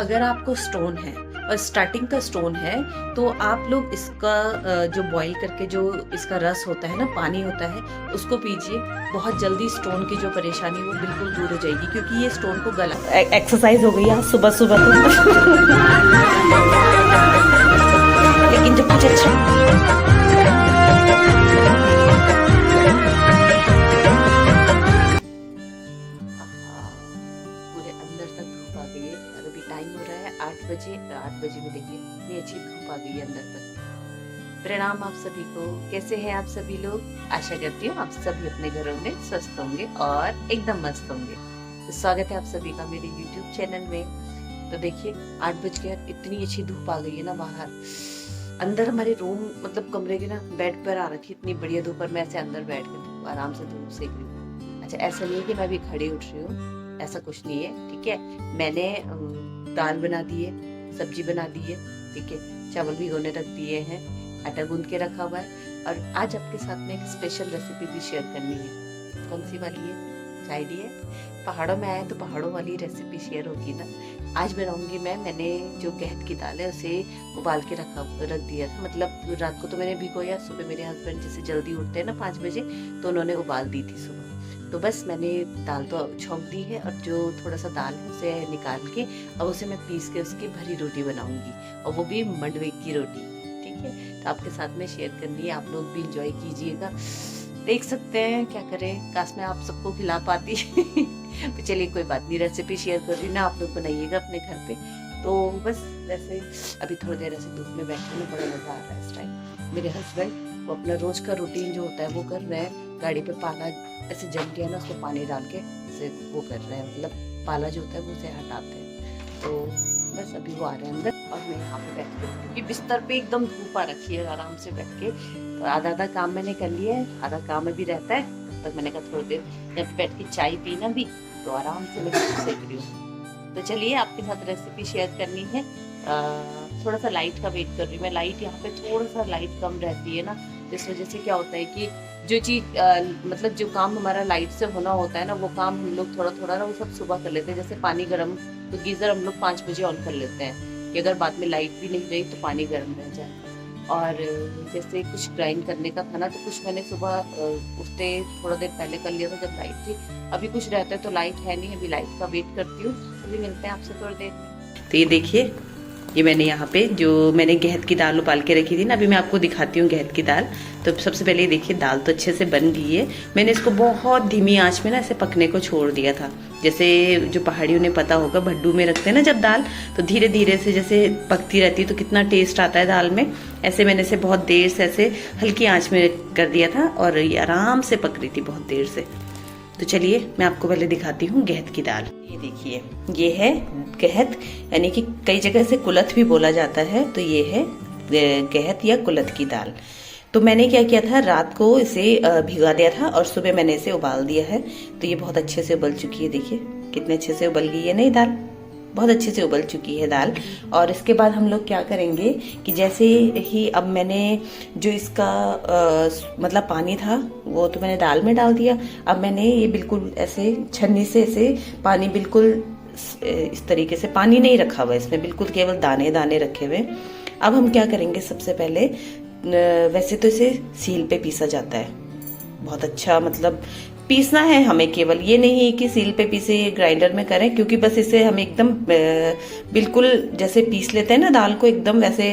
अगर आपको स्टोन है और स्टार्टिंग का स्टोन है तो आप लोग इसका जो बॉईल करके जो इसका रस होता है ना, पानी होता है, उसको पीजिए। बहुत जल्दी स्टोन की जो परेशानी है वो बिल्कुल दूर हो जाएगी, क्योंकि ये स्टोन को गला। एक्सरसाइज हो गई आज सुबह सुबह तो लेकिन जब कुछ अच्छा बजे 8 बजे में देखिए इतनी अच्छी धूप आ गई है अंदर तक। प्रणाम आप सभी को, कैसे हैं आप सभी लोग? आशा करती हूँ आप सभी अपने घरों में स्वस्थ होंगे और एकदम मस्त होंगे। तो स्वागत है आप सभी का मेरे YouTube चैनल में। तो देखिए 8 बज गए, इतनी अच्छी धूप आ गई है ना बाहर। अंदर हमारे रूम मतलब कमरे के ना बेड पर आ रखी इतनी बढ़िया धूप, और मैं ऐसे अंदर बैठ कर आराम से धूप सेक रही हूँ। अच्छा, ऐसा नहीं है कि मैं भी खड़ी उठ रही हूँ, ऐसा कुछ नहीं है, ठीक है। मैंने दाल बना दी है, सब्जी बना दी है, ठीक है, चावल भिगोने रख दिए हैं, आटा गूंद के रखा हुआ है। और आज आपके साथ में एक स्पेशल रेसिपी भी शेयर करनी है। कौन सी वाली है? चाय दी है। पहाड़ों में आए तो पहाड़ों वाली रेसिपी शेयर होगी ना। आज बनाऊंगी मैंने जो गहत की दाल है उसे उबाल के रख दिया था। मतलब रात को तो मैंने भिगोया, सुबह मेरे हस्बैंड जैसे जल्दी उठते हैं ना 5 बजे, तो उन्होंने उबाल दी थी सुबह। तो बस मैंने दाल तो छौंक दी है, और जो थोड़ा सा दाल है उसे निकाल के अब उसे मैं पीस के उसकी भरी रोटी बनाऊंगी, और वो भी मंडवे की रोटी, ठीक है। तो आपके साथ में शेयर करनी है, आप लोग भी इंजॉय कीजिएगा। देख सकते हैं, क्या करें, काश मैं आप सबको खिला पाती तो चलिए कोई बात नहीं, रेसिपी शेयर कर रही ना, आप लोग बनाइएगा अपने घर पे। तो बस वैसे अभी थोड़ी देर ऐसे धूप में बैठने में बड़ा मजा आ रहा है इस टाइम। मेरे हस्बैंड वो अपना रोज का रूटीन जो होता है वो कर रहे हैं। गाड़ी पे पाला ऐसे जम गया ना, उसको पानी डाल के ऐसे वो कर रहे हैं, मतलब पाला जो होता है वो उसे हटाते हैं। तो बस अभी वो आ रहे हैं अंदर, और मैं यहाँ पे बैठ के, क्योंकि बिस्तर पे एकदम धूप आ रखी है, आराम से बैठ के। तो आधा काम मैंने कर लिया है, आधा काम अभी रहता है। तब तक मैंने कहा थोड़ी देर यहाँ पे बैठ के चाय पीना भी, तो आराम से मैं सेक रही हूँ। तो चलिए आपके साथ रेसिपी शेयर करनी है। थोड़ा सा लाइट का वेट कर रही हूँ मैं। लाइट यहाँ पे थोड़ा सा लाइट कम रहती है ना, इस वजह से क्या होता है कि जो चीज मतलब जो काम हमारा लाइट से होना होता है ना, वो काम हम लोग थोड़ा थोड़ा ना वो सब सुबह कर लेते हैं। जैसे पानी गर्म, तो गीजर हम लोग 5 बजे ऑन कर लेते हैं कि अगर बाद में लाइट भी नहीं रही तो पानी गर्म रह जाए। और जैसे कुछ ग्राइंड करने का था ना, तो कुछ मैंने सुबह उठते थोड़ा देर पहले कर लिया था जब लाइट थी। अभी कुछ रहता है तो लाइट है नहीं, अभी लाइट का वेट करती हूँ। अभी मिलते हैं आपसे थोड़ी देर में। तो ये देखिए, ये मैंने यहाँ पे जो मैंने गहत की दाल उबाल के रखी थी ना, अभी मैं आपको दिखाती हूँ गहत की दाल। तो सबसे पहले देखिए दाल तो अच्छे से बन गई है। मैंने इसको बहुत धीमी आंच में ना ऐसे पकने को छोड़ दिया था। जैसे जो पहाड़ियों ने पता होगा, भड्डू में रखते हैं ना जब दाल, तो धीरे धीरे से जैसे पकती रहती है तो कितना टेस्ट आता है दाल में। ऐसे मैंने इसे बहुत देर से ऐसे हल्की आँच में कर दिया था, और ये आराम से पक रही थी बहुत देर से। तो चलिए मैं आपको पहले दिखाती हूँ गहत की दाल। ये देखिए, ये है गहत, यानी कि कई जगह से कुलथ भी बोला जाता है। तो ये है गहत या कुलथ की दाल। तो मैंने क्या किया था, रात को इसे भिगा दिया था, और सुबह मैंने इसे उबाल दिया है। तो ये बहुत अच्छे से उबल चुकी है, देखिए कितने अच्छे से उबल गई है ना ये दाल, बहुत अच्छे से उबल चुकी है दाल। और इसके बाद हम लोग क्या करेंगे कि जैसे ही अब मैंने जो इसका मतलब पानी था वो तो मैंने दाल में डाल दिया। अब मैंने ये बिल्कुल ऐसे छन्नी से ऐसे पानी बिल्कुल इस तरीके से पानी नहीं रखा हुआ, इसमें बिल्कुल केवल दाने दाने रखे हुए। अब हम क्या करेंगे, सबसे पहले वैसे तो इसे सील पे पीसा जाता है, बहुत अच्छा मतलब पीसना है हमें, केवल ये नहीं है कि सील पे पीसे ग्राइंडर में करें, क्योंकि बस इसे हम एकदम बिल्कुल जैसे पीस लेते हैं ना दाल को, एकदम वैसे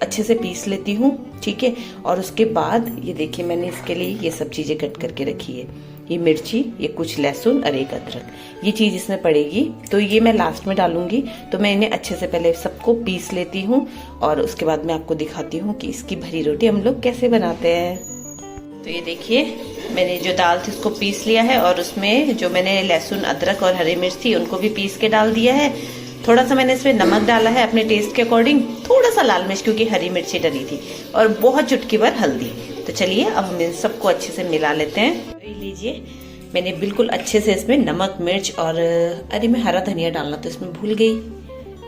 अच्छे से पीस लेती हूँ, ठीक है। और उसके बाद ये देखिए मैंने इसके लिए ये सब चीजें कट करके रखी है। ये मिर्ची, ये कुछ लहसुन और एक अदरक, ये चीज इसमें पड़ेगी। तो ये मैं लास्ट में डालूंगी। तो मैं इन्हें अच्छे से पहले सबको पीस लेती हूँ, और उसके बाद मैं आपको दिखाती हूँ कि इसकी भरी रोटी हम लोग कैसे बनाते हैं। तो ये देखिए मैंने जो दाल थी उसको पीस लिया है, और उसमें जो मैंने लहसुन अदरक और हरी मिर्च थी उनको भी पीस के डाल दिया है। थोड़ा सा मैंने इसमें नमक डाला है अपने टेस्ट के अकॉर्डिंग, थोड़ा सा लाल मिर्च क्योंकि हरी मिर्ची डली थी, और बहुत चुटकी भर हल्दी। तो चलिए अब हम इन सबको अच्छे से मिला लेते हैं। लीजिए मैंने बिल्कुल अच्छे से इसमें नमक मिर्च और अरे मैं हरा धनिया डालना तो इसमें भूल गई,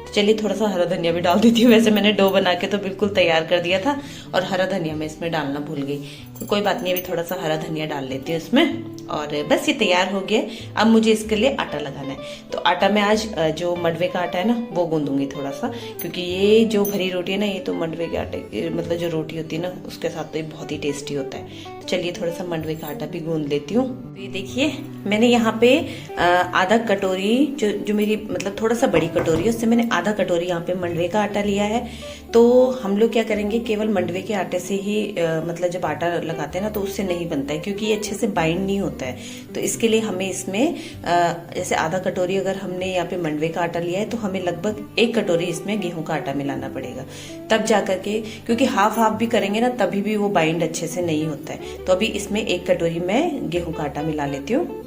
तो चलिए थोड़ा सा हरा धनिया भी डाल देती हूँ। वैसे मैंने डो बना के तो बिल्कुल तैयार कर दिया था और हरा धनिया मैं इसमें डालना भूल गई। तो कोई बात नहीं, अभी थोड़ा सा हरा धनिया डाल लेती हूँ इसमें। और बस ये तैयार हो गया। अब मुझे इसके लिए आटा लगाना है। तो आटा मैं आज जो मंडवे का आटा है ना वो गूंदूंगी थोड़ा सा, क्योंकि ये जो भरी रोटी है ना ये तो मंडवे के आटे मतलब जो रोटी होती है ना उसके साथ तो ये बहुत ही टेस्टी होता है। तो चलिए थोड़ा सा मंडवे का आटा भी गूंद लेती हूँ। तो ये देखिए मैंने यहाँ पे आधा कटोरी जो मेरी मतलब थोड़ा सा बड़ी कटोरी है उससे मैंने आधा कटोरी यहाँ पे मंडवे का आटा लिया है। तो हम लोग क्या करेंगे, केवल मंडवे के आटे से ही मतलब जब आटा लगाते हैं ना तो उससे नहीं बनता है, क्योंकि ये अच्छे से बाइंड नहीं होता है। तो इसके लिए हमें इसमें जैसे आधा कटोरी अगर हमने यहाँ पे मंडवे का आटा लिया है तो हमें लगभग 1 कटोरी इसमें गेहूं का आटा मिलाना पड़ेगा, तब जाकर के, क्योंकि हाफ हाफ भी करेंगे ना तभी भी वो बाइंड अच्छे से नहीं होता है। तो अभी इसमें 1 कटोरी मैं गेहूं का आटा मिला लेती हूँ।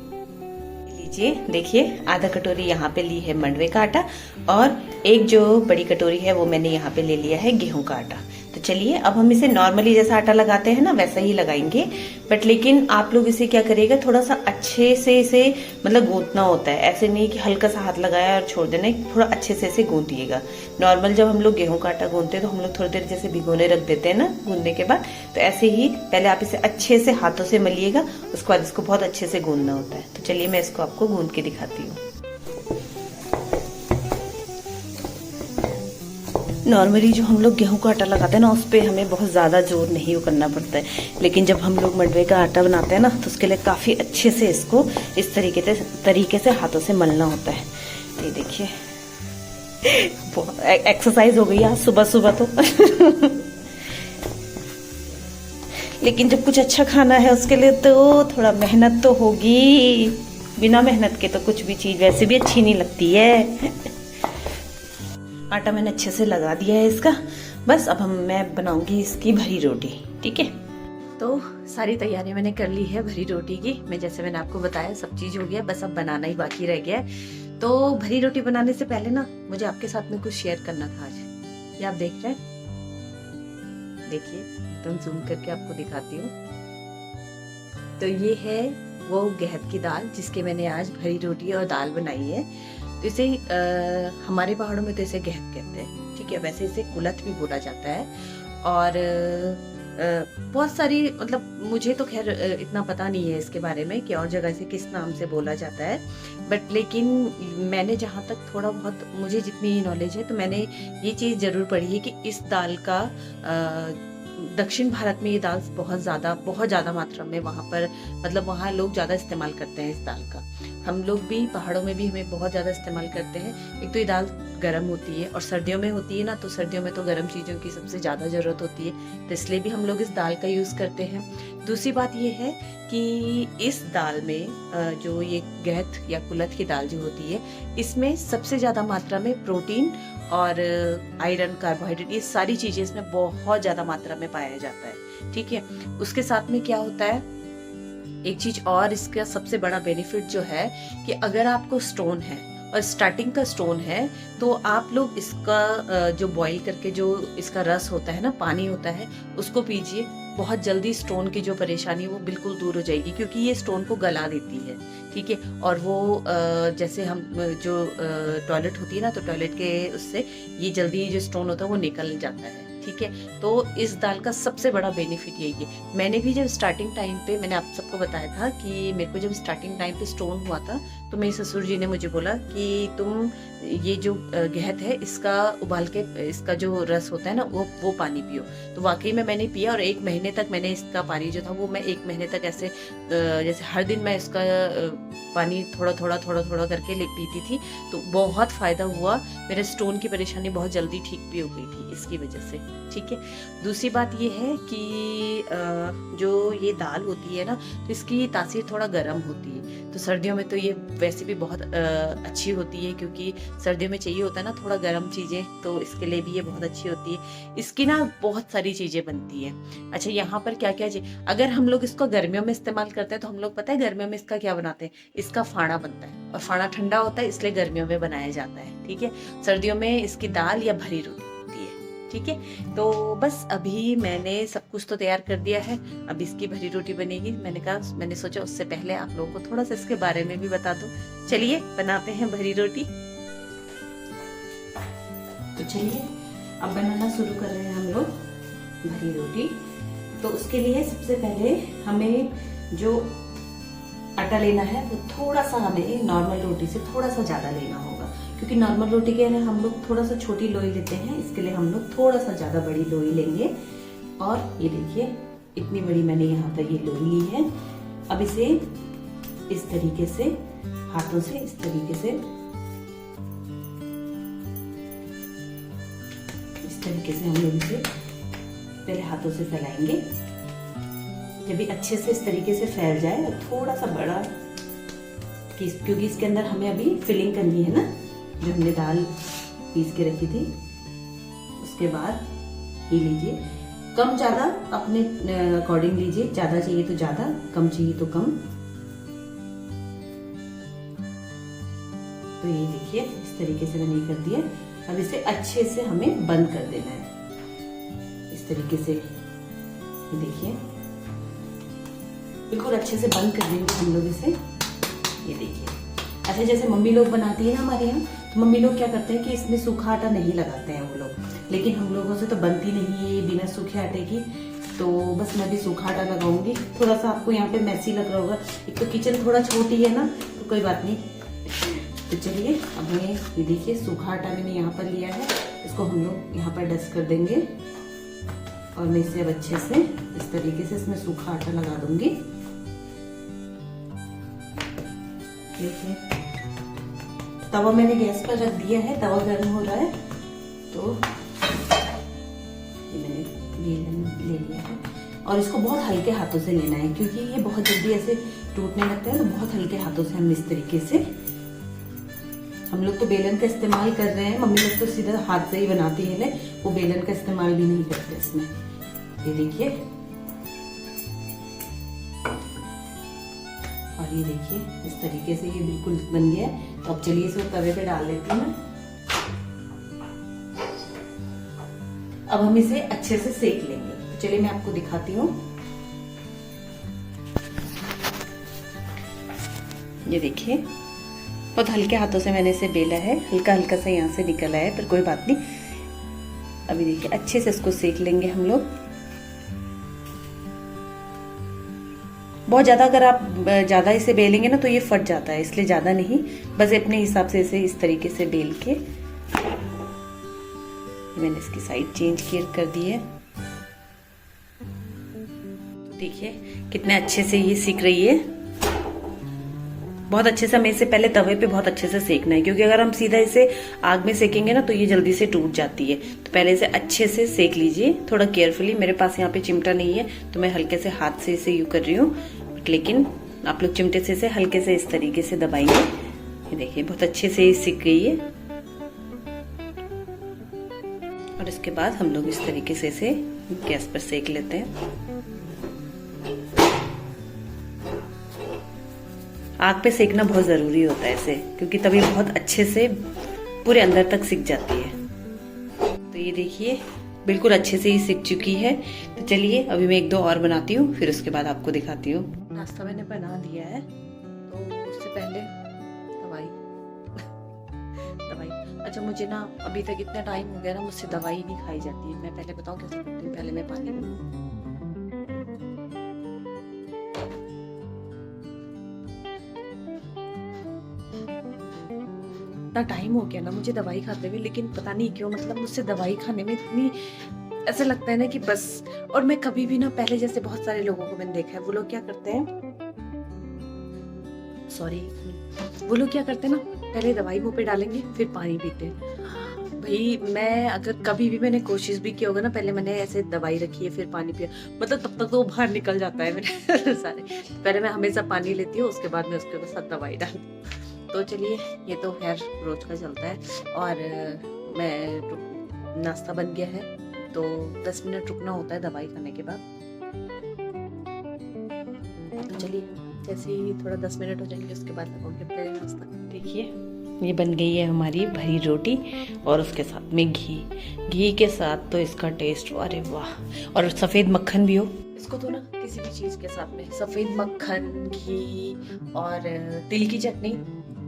लीजिए देखिए आधा कटोरी यहाँ पे ली है मंडवे का आटा और एक जो बड़ी कटोरी है वो मैंने यहाँ पे ले लिया है गेहूं का आटा। तो चलिए अब हम इसे नॉर्मली जैसा आटा लगाते हैं ना वैसा ही लगाएंगे, बट लेकिन आप लोग इसे क्या करिएगा, थोड़ा सा अच्छे से इसे मतलब गूंथना होता है। ऐसे नहीं कि हल्का सा हाथ लगाया और छोड़ देना, थोड़ा अच्छे से इसे गूंथिएगा। नॉर्मल जब हम लोग गेहूं का आटा गूंथते हैं तो हम लोग थोड़ी देर जैसे भिगोने रख देते हैं ना गूंदने के बाद, तो ऐसे ही पहले आप इसे अच्छे से हाथों से मलिएगा, उसके बाद इसको बहुत अच्छे से गूंदना होता है। तो चलिए मैं इसको आपको गूंद के दिखाती हूँ। नॉर्मली जो हम लोग गेहूं का आटा लगाते हैं ना उस पर हमें बहुत ज़्यादा जोर नहीं करना पड़ता है, लेकिन जब हम लोग मंडवे का आटा बनाते हैं ना तो उसके लिए काफ़ी अच्छे से इसको इस तरीके से हाथों से मलना होता है। ये देखिए एक्सरसाइज हो गई आज सुबह सुबह तो लेकिन जब कुछ अच्छा खाना है उसके लिए तो थोड़ा मेहनत तो होगी, बिना मेहनत के तो कुछ भी चीज़ वैसे भी अच्छी नहीं लगती है। आटा मैंने अच्छे से लगा दिया है इसका, बस अब मैं बनाऊंगी इसकी भरी रोटी। ठीक है, तो सारी तैयारी मैंने कर ली है भरी रोटी की। जैसे मैंने आपको बताया सब चीज हो गया, बस अब बनाना ही बाकी रह गया है। तो भरी रोटी बनाने से पहले ना मुझे आपके साथ में कुछ शेयर करना था आज। ये आप देख रहे हैं, देखिए एकदम जूम करके आपको दिखाती हूँ। तो ये है वो गहत की दाल जिसके मैंने आज भरी रोटी और दाल बनाई है। तो इसे हमारे पहाड़ों में तो इसे गहत कहते हैं, ठीक है। वैसे इसे कुलथ भी बोला जाता है और बहुत सारी मतलब मुझे तो खैर इतना पता नहीं है इसके बारे में कि और जगह से किस नाम से बोला जाता है, बट लेकिन मैंने जहाँ तक थोड़ा बहुत मुझे जितनी नॉलेज है तो मैंने ये चीज़ ज़रूर पढ़ी है कि इस दाल का दक्षिण भारत में ये दाल बहुत ज़्यादा मात्रा में वहाँ पर मतलब वहाँ लोग ज़्यादा इस्तेमाल करते हैं इस दाल का। हम लोग भी पहाड़ों में भी हमें बहुत ज़्यादा इस्तेमाल करते हैं। एक तो ये दाल गर्म होती है और सर्दियों में होती है ना, तो सर्दियों में तो गर्म चीज़ों की सबसे ज़्यादा ज़रूरत होती है, तो इसलिए भी हम लोग इस दाल का यूज़ करते हैं। दूसरी बात ये है कि इस दाल में जो ये गहत या कुलथ की दाल जो होती है इसमें सबसे ज़्यादा मात्रा में प्रोटीन और आयरन, कार्बोहाइड्रेट, ये सारी चीज़ें इसमें बहुत ज़्यादा मात्रा में पाया जाता है। ठीक है, उसके साथ में क्या होता है, एक चीज़ और इसका सबसे बड़ा बेनिफिट जो है कि अगर आपको स्टोन है और स्टार्टिंग का स्टोन है तो आप लोग इसका जो बॉईल करके जो इसका रस होता है ना, पानी होता है, उसको पीजिए। बहुत जल्दी स्टोन की जो परेशानी है वो बिल्कुल दूर हो जाएगी, क्योंकि ये स्टोन को गला देती है। ठीक है, और वो जैसे हम जो टॉयलेट होती है ना, तो टॉयलेट के उससे ये जल्दी जो स्टोन होता है वो निकल जाता है। ठीक है, तो इस दाल का सबसे बड़ा बेनिफिट यही है। मैंने भी जब स्टार्टिंग टाइम पे मैंने आप सबको बताया था कि मेरे को जब स्टार्टिंग टाइम पे स्टोन हुआ था तो मेरे ससुर जी ने मुझे बोला कि तुम ये जो गहत है इसका उबाल के इसका जो रस होता है ना वो पानी पियो। तो वाकई में मैंने पिया और 1 महीने तक मैंने इसका पानी जो था वो मैं 1 महीने तक ऐसे जैसे हर दिन मैं इसका पानी थोड़ा थोड़ा करके पीती थी, तो बहुत फायदा हुआ। मेरे स्टोन की परेशानी बहुत जल्दी ठीक भी हो गई थी इसकी वजह से। ठीक है, दूसरी बात ये है कि जो ये दाल होती है ना तो इसकी तासीर थोड़ा गर्म होती है, तो सर्दियों में तो ये वैसे भी बहुत अच्छी होती है, क्योंकि सर्दियों में चाहिए होता है ना थोड़ा गर्म चीज़ें, तो इसके लिए भी ये बहुत अच्छी होती है। इसकी ना बहुत सारी चीज़ें बनती हैं। अच्छा, यहाँ पर क्या क्या अगर हम लोग इसको गर्मियों में इस्तेमाल करते हैं तो हम लोग पता है गर्मियों में इसका क्या बनाते हैं, इसका फाड़ा बनता है, और फाड़ा ठंडा होता है इसलिए गर्मियों में बनाया जाता है। ठीक है, सर्दियों में इसकी दाल या भरी रोटी होती है। ठीक है, तो बस अभी मैंने सब कुछ तो तैयार कर दिया है, अब इसकी भरी रोटी बनेगी। मैंने सोचा उससे पहले आप लोगों को थोड़ा सा इसके बारे में भी बता दूं। चलिए बनाते हैं भरी रोटी। तो चलिए अब बनाना शुरू कर रहे हैं हम लोग भरी रोटी। तो उसके लिए सबसे पहले हमें जो आटा लेना है वो थोड़ा सा हमें नॉर्मल रोटी से थोड़ा सा ज़्यादा लेना होगा, क्योंकि नॉर्मल रोटी के अंदर हम लोग थोड़ा सा छोटी लोई लेते हैं, इसके लिए हम लोग थोड़ा सा ज़्यादा बड़ी लोई लेंगे। और ये देखिए इतनी बड़ी मैंने यहाँ पर ये लोई ली है। अब इसे इस तरीके से हाथों से इस तरीके से हम लोग इसे पहले हाथों से फैलाएंगे। जब ये अच्छे से इस तरीके से फैल जाए और थोड़ा सा बड़ा, क्योंकि इसके अंदर हमें अभी फिलिंग करनी है ना, जो हमने दाल पीस के रखी थी। उसके बाद ये लीजिए, कम ज़्यादा अपने अकॉर्डिंग लीजिए, ज़्यादा चाहिए तो ज़्यादा, कम चाहिए तो कम। तो ये देखिए इस तरीके से मैंने कर दिया। अब इसे अच्छे से हमें बंद कर देना है इस तरीके से। ये देखिए बिल्कुल अच्छे से बंद कर देंगे हम लोग इसे। ये देखिए ऐसे जैसे मम्मी लोग बनाती है ना हमारे यहाँ, तो मम्मी लोग क्या करते हैं कि इसमें सूखा आटा नहीं लगाते हैं वो लोग, लेकिन हम लोगों से तो बनती नहीं है बिना सूखे आटे की। तो बस मैं भी सूखा आटा लगाऊंगी। थोड़ा सा आपको यहाँ पे मैसी लग रहा होगा, एक तो किचन थोड़ा छोटी है ना, तो कोई बात नहीं। तो चलिए अब हमें ये देखिए सूखा आटा मैंने यहाँ पर लिया है, इसको हम लोग यहाँ पर डस्ट कर देंगे। और मैं इसे अब अच्छे से इस तरीके से इसमें सूखा आटा लगा दूंगी। देखिए तवा मैंने गैस पर रख दिया है, तवा गर्म हो रहा है। तो ये मैंने बेलन ले लिया है और इसको बहुत हल्के हाथों से लेना है, क्योंकि ये बहुत जल्दी ऐसे टूटने लगता है। तो बहुत हल्के हाथों से हम इस तरीके से, हम लोग तो बेलन का इस्तेमाल कर रहे हैं, मम्मी लोग तो सीधा हाथ से ही बनाती है, वो बेलन का इस्तेमाल भी नहीं करते इसमें। ये देखिए, और ये देखिए इस तरीके से ये बिल्कुल बन गया है। तो अब चलिए इसे तवे पे डाल लेती हूँ मैं। अब हम इसे अच्छे से सेक लेंगे। तो चलिए मैं आपको दिखाती हूँ। ये देखिए बहुत हल्के हाथों से मैंने इसे बेला है, हल्का हल्का सा यहाँ से निकला है, पर कोई बात नहीं। अभी देखिए अच्छे से इसको सेक लेंगे हम लोग। बहुत ज्यादा अगर आप ज्यादा इसे बेलेंगे ना तो ये फट जाता है, इसलिए ज्यादा नहीं, बस अपने हिसाब से इसे इस तरीके से बेल के। मैंने इसकी साइड चेंज कर दी है। देखिए कितने अच्छे से ये सीख रही है। बहुत अच्छे से हमें इसे पहले तवे पे बहुत अच्छे से सेकना है, क्योंकि अगर हम सीधा इसे आग में सेकेंगे ना तो ये जल्दी से टूट जाती है। तो पहले इसे अच्छे से सेक लीजिए, थोड़ा केयरफुली। मेरे पास यहाँ पे चिमटा नहीं है तो मैं हल्के से हाथ से इसे यूं कर रही हूँ, लेकिन आप लोग चिमटे से इसे हल्के से इस तरीके से दबाएंगे। ये देखिए बहुत अच्छे से ये सीख गई है। और इसके बाद हम लोग इस तरीके से इसे गैस पर सेक लेते हैं। आग पे सेकना बहुत जरूरी होता है इसे, क्योंकि तभी बहुत अच्छे से पूरे अंदर तक सिक जाती है। तो ये देखिए बिल्कुल अच्छे से ही सिक चुकी है। तो चलिए अभी मैं एक दो और बनाती हूँ, फिर उसके बाद आपको दिखाती हूँ। नाश्ता मैंने बना दिया है, तो उससे पहले दवाई अच्छा मुझे ना अभी तक इतना टाइम हो गया ना, मुझसे दवाई नहीं खाई जाती है। मैं पहले बताऊँ कैसे करती हूँ। पहले मैं पानी लूँ, इतना टाइम हो गया ना मुझे दवाई खाते हुए, लेकिन पता नहीं क्यों मतलब मुझसे दवाई खाने में इतनी ऐसा लगता है ना कि बस। और मैं कभी भी ना पहले जैसे बहुत सारे लोगों को मैंने देखा है, वो लोग क्या करते हैं, वो लोग क्या करते हैं ना, पहले दवाई मुंह पे डालेंगे फिर पानी पीते हैं। भाई मैं अगर कभी भी मैंने कोशिश भी की होगा ना, पहले मैंने ऐसे दवाई रखी है फिर पानी पिया, मतलब तब तक तो बाहर निकल जाता है मेरे सारे। पहले मैं हमेशा पानी लेती हूँ, उसके बाद मैं उसके साथ दवाई डालती हूँ। तो चलिए ये तो खैर रोज का चलता है। और मैं नाश्ता बन गया है, तो 10 मिनट रुकना होता है दवाई खाने के बाद। तो चलिए जैसे ही थोड़ा 10 मिनट हो जाएंगे उसके बाद लगाओगे अपने नाश्ता। देखिए ये बन गई है हमारी भरी रोटी, और उसके साथ में घी के साथ तो इसका टेस्ट अरे वाह। और सफ़ेद मक्खन भी हो, इसको तो ना किसी भी चीज़ के साथ में सफ़ेद मक्खन, घी और तिल की चटनी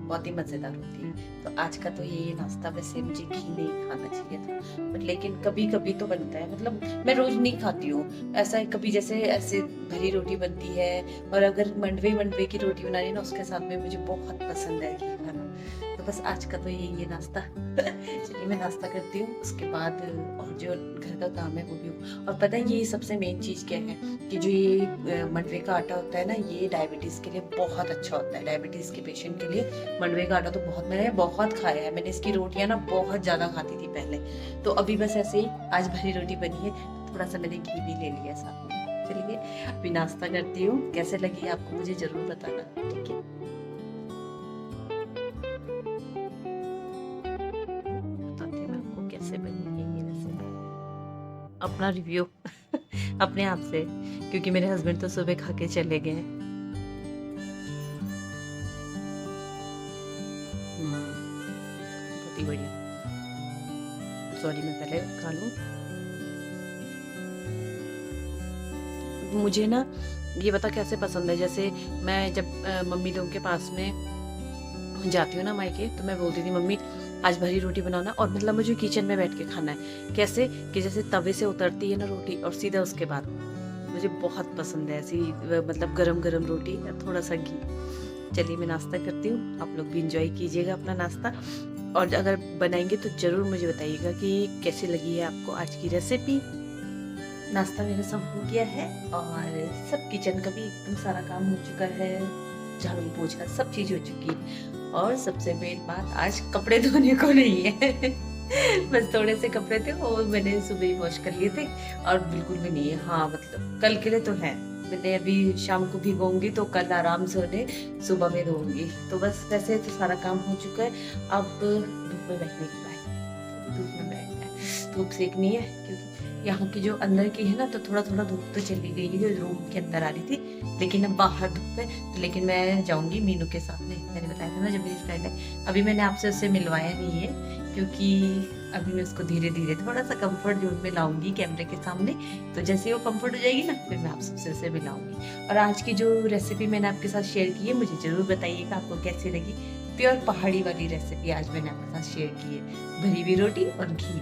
बहुत ही मज़ेदार होती है। तो आज का तो ये नाश्ता, वैसे मुझे घी नहीं खाना चाहिए था, बट लेकिन कभी कभी तो बनता है, मतलब मैं रोज नहीं खाती हूँ। ऐसा है कभी जैसे ऐसे भरी रोटी बनती है, और अगर मंडवे की रोटी बनानी है ना, उसके साथ में मुझे बहुत पसंद है घी खाना। तो बस आज का तो ये नाश्ता। चलिए मैं नाश्ता करती हूँ, उसके बाद और जो घर का काम है वो भी। और पता है ये सबसे मेन चीज़ क्या है कि जो ये मंडवे का आटा होता है ना, ये डायबिटीज़ के लिए बहुत अच्छा होता है। डायबिटीज़ के पेशेंट के लिए मंडवे का आटा तो मैंने बहुत खाया है। मैंने इसकी रोटियां ना बहुत ज़्यादा खाती थी पहले। तो अभी बस ऐसे ही आज भरी रोटी बनी है, थोड़ा सा मैंने घी भी ले लिया साथ में। चलिए अभी नाश्ता करती हूँ, कैसे लगी आपको मुझे ज़रूर बताना, ठीक है। बताती हूँ आपको कैसे बनी है ये रेसिपी, अपना रिव्यू अपने आप से, क्योंकि मेरे हस्बैंड तो सुबह खा के चले गए हैं। बहुत ही बढ़िया। सॉरी मैं पहले खा लूं। मुझे ना ये बता कैसे पसंद है, जैसे मैं जब मम्मी लोगों के पास में जाती हूँ ना मायके, तो मैं बोलती थी मम्मी आज भरी रोटी बनाना, और मतलब मुझे किचन में बैठ के खाना है। कैसे कि जैसे तवे से उतरती है ना रोटी और सीधा उसके बाद, मुझे बहुत पसंद है ऐसी, मतलब गरम गरम रोटी और थोड़ा सा घी। चलिए मैं नाश्ता करती हूँ, आप लोग भी इंजॉय कीजिएगा अपना नाश्ता, और अगर बनाएंगे तो ज़रूर मुझे बताइएगा कि कैसी लगी है आपको आज की रेसिपी। नाश्ता मेरा सब हो गया है, और सब किचन का भी एकदम सारा काम हो चुका है, झाड़ू पोछा सब चीज़ हो चुकी है। और सबसे मेन बात, आज कपड़े धोने को नहीं है। बस थोड़े से कपड़े थे, वो मैंने सुबह ही वॉश कर लिए थे, और बिल्कुल भी नहीं है। हाँ मतलब कल के लिए तो है, मैंने अभी शाम को भिगोऊंगी तो कल आराम से उन्हें सुबह में धोऊंगी। तो बस वैसे तो सारा काम हो चुका है। अब धूप में बैठने की बात, धूप में बैठना है, धूप सेकनी है, क्योंकि यहाँ की जो अंदर की है ना, तो थोड़ा थोड़ा धूप तो चली गई है, रूम के अंदर आ रही थी, लेकिन अब बाहर धूप है। तो लेकिन मैं जाऊंगी मीनू के साथ में, मैंने बताया था ना जब मेरी फ्रेंड है। अभी मैंने आपसे उससे मिलवाया नहीं है, क्योंकि अभी मैं उसको धीरे धीरे थोड़ा सा कंफर्ट जोन में लाऊंगी कैमरे के सामने। तो जैसे ही वो कंफर्ट हो जाएगी ना, फिर मैं आप सबसे उसे मिलाऊंगी। और आज की जो रेसिपी मैंने आपके साथ शेयर की है, मुझे जरूर बताइएगा आपको कैसी लगी। प्योर पहाड़ी वाली रेसिपी आज मैंने आपके साथ शेयर की है, भरी हुई रोटी और घी।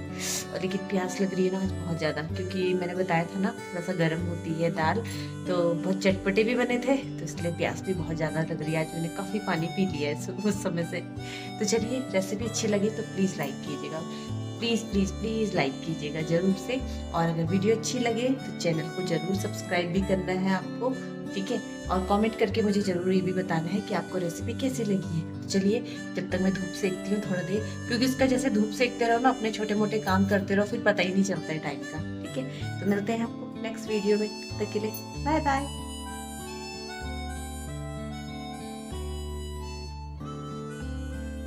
और लेकिन प्यास लग रही है ना आज बहुत ज़्यादा, क्योंकि मैंने बताया था ना थोड़ा सा गर्म होती है दाल, तो बहुत चटपटे भी बने थे, तो इसलिए प्यास भी बहुत ज़्यादा लग रही है। आज मैंने काफ़ी पानी पी लिया है उस समय से। तो चलिए रेसिपी अच्छी लगी तो प्लीज़ लाइक कीजिएगा, प्लीज़ प्लीज़ प्लीज़ लाइक कीजिएगा ज़रूर से। और अगर वीडियो अच्छी लगे तो चैनल को ज़रूर सब्सक्राइब भी करना है आपको, ठीक है। और कमेंट करके मुझे ज़रूर ये भी बताना है कि आपको रेसिपी कैसी लगी है। चलिए जब तक मैं धूप सेकती हूँ थोड़ा देर, क्योंकि इसका जैसे धूप सेकते रहो ना, अपने छोटे मोटे काम करते रहो, फिर पता ही नहीं चलता है टाइम का, ठीक है। तो मिलते हैं आपको नेक्स्ट वीडियो में, तब तक के लिए बाय बाय।